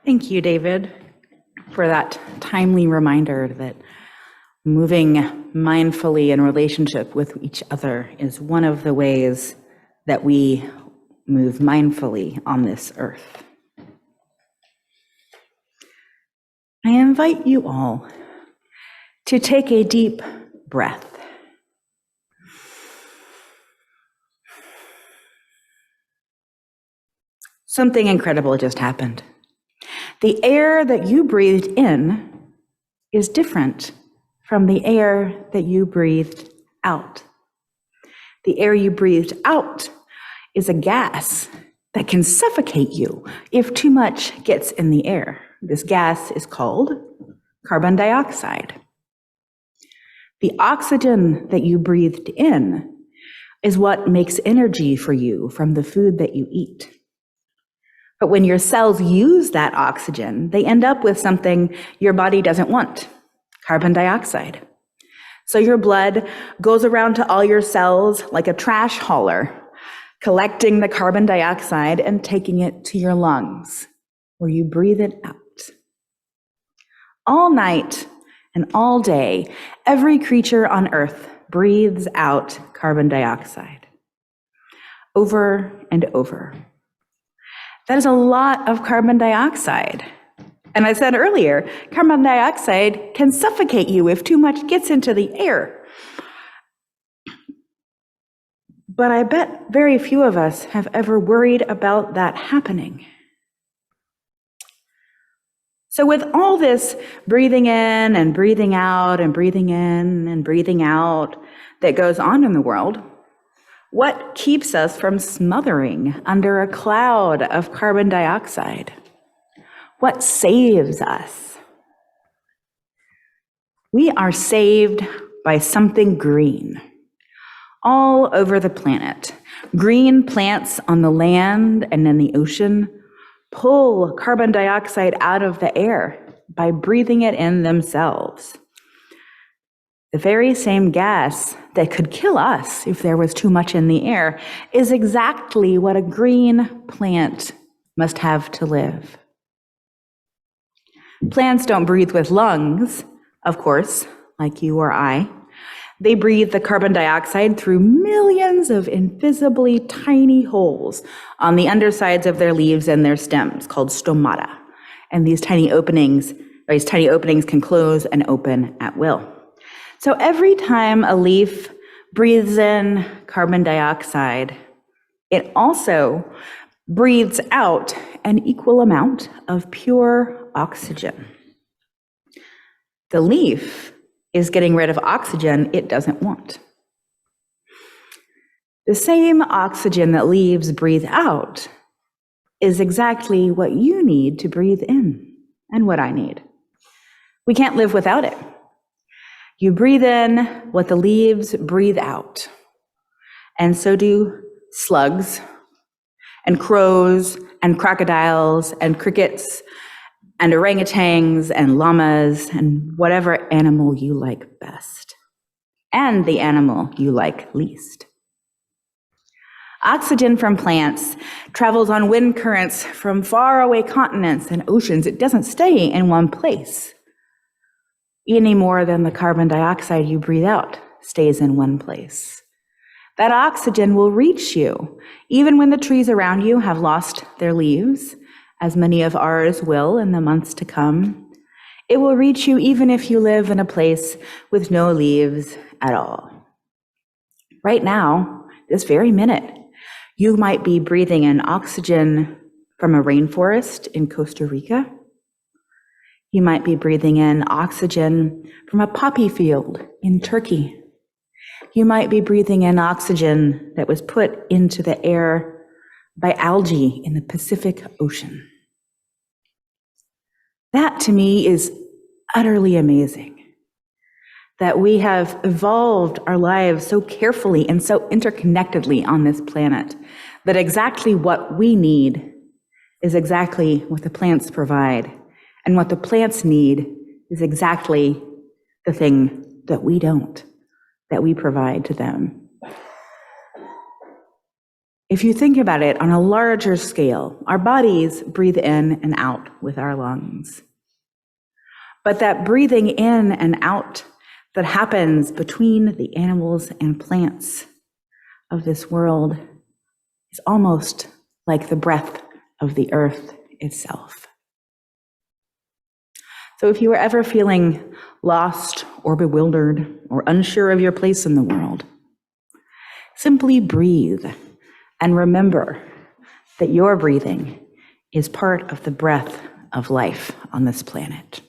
Thank you, David, for that timely reminder that moving mindfully in relationship with each other is one of the ways that we move mindfully on this earth. I invite you all to take a deep breath. Something incredible just happened. The air that you breathed in is different from the air that you breathed out. The air you breathed out is a gas that can suffocate you if too much gets in the air. This gas is called carbon dioxide. The oxygen that you breathed in is what makes energy for you from the food that you eat. But when your cells use that oxygen, they end up with something your body doesn't want, carbon dioxide. So your blood goes around to all your cells like a trash hauler, collecting the carbon dioxide and taking it to your lungs, where you breathe it out. All night and all day, every creature on Earth breathes out carbon dioxide, over and over. That is a lot of carbon dioxide. And I said earlier, carbon dioxide can suffocate you if too much gets into the air. But I bet very few of us have ever worried about that happening. So with all this breathing in and breathing out and breathing in and breathing out that goes on in the world, what keeps us from smothering under a cloud of carbon dioxide? What saves us? We are saved by something green. All over the planet, green plants on the land and in the ocean pull carbon dioxide out of the air by breathing it in themselves. The very same gas that could kill us if there was too much in the air is exactly what a green plant must have to live. Plants don't breathe with lungs, of course, like you or I. They breathe the carbon dioxide through millions of invisibly tiny holes on the undersides of their leaves and their stems called stomata. And these tiny openings can close and open at will. So every time a leaf breathes in carbon dioxide, it also breathes out an equal amount of pure oxygen. The leaf is getting rid of oxygen it doesn't want. The same oxygen that leaves breathe out is exactly what you need to breathe in and what I need. We can't live without it. You breathe in what the leaves breathe out, and so do slugs and crows and crocodiles and crickets and orangutans and llamas and whatever animal you like best, and the animal you like least. Oxygen from plants travels on wind currents from faraway continents and oceans. It doesn't stay in one place any more than the carbon dioxide you breathe out stays in one place. That oxygen will reach you even when the trees around you have lost their leaves, as many of ours will in the months to come. It will reach you even if you live in a place with no leaves at all. Right now, this very minute, you might be breathing in oxygen from a rainforest in Costa Rica. You might be breathing in oxygen from a poppy field in Turkey. You might be breathing in oxygen that was put into the air by algae in the Pacific Ocean. That to me is utterly amazing, that we have evolved our lives so carefully and so interconnectedly on this planet, that exactly what we need is exactly what the plants provide, and what the plants need is exactly the thing that we don't, that we provide to them. If you think about it on a larger scale, our bodies breathe in and out with our lungs. But that breathing in and out that happens between the animals and plants of this world is almost like the breath of the earth itself. So if you are ever feeling lost or bewildered or unsure of your place in the world, simply breathe and remember that your breathing is part of the breath of life on this planet.